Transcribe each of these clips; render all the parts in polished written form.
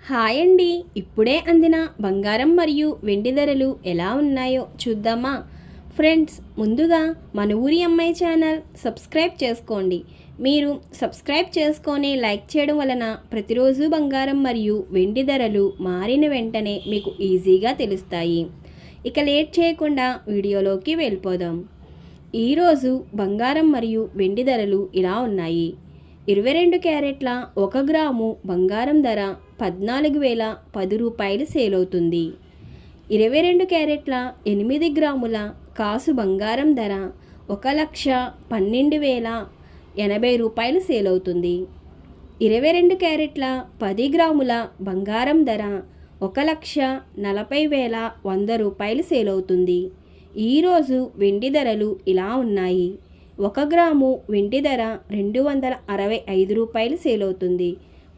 Hi అండి. ఇప్పుడే అందిన బంగారం మరియు వెండి ధరలు ఎలా ఉన్నాయో చూద్దామా? ఫ్రెండ్స్, ముందుగా మన ఊరి అమ్మాయి ఛానల్ సబ్స్క్రైబ్ చేసుకోండి. మీరు సబ్స్క్రైబ్ చేసుకొని లైక్ చేయడం వలన ప్రతిరోజు బంగారం మరియు వెండి ధరలు మారిన వెంటనే మీకు ఈజీగా తెలుస్తాయి. ఇక లేట్ చేయకుండా వీడియోలోకి వెళ్ళిపోదాం. ఈరోజు బంగారం మరియు వెండి ధరలు ఇలా ఉన్నాయి. 22 క్యారెట్ల 1 గ్రాము బంగారం ధర 14,010 రూపాయలు సేల్ అవుతుంది. 22 క్యారెట్ల 8 గ్రాముల కాసు బంగారం ధర 1,12,080 రూపాయలు సేల్ అవుతుంది. 22 క్యారెట్ల 10 గ్రాముల బంగారం ధర 1,40,100 రూపాయలు సేల్ అవుతుంది. ఈరోజు వెండి ధరలు ఇలా ఉన్నాయి. 1 గ్రాము వెండి ధర 265 రూపాయలు సేల్ అవుతుంది.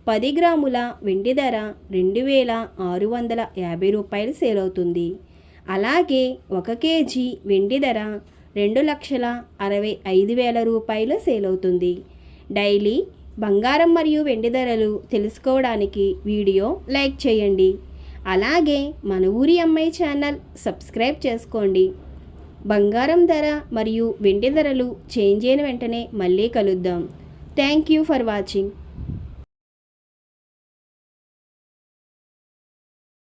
10 గ్రాముల వెండి ధర 2,650 రూపాయలు సేల్ అవుతుంది. అలాగే 1 కేజీ వెండి ధర 2,65,000 రూపాయలు సేల్ అవుతుంది. డైలీ బంగారం మరియు వెండి ధరలు తెలుసుకోవడానికి వీడియో లైక్ చేయండి. అలాగే మన ఊరి అమ్మాయి ఛానల్ సబ్స్క్రైబ్ చేసుకోండి. బంగారం ధర మరియు వెండి ధరలు చేంజ్ అయిన వెంటనే మళ్ళీ కలుద్దాం. Thank you for watching.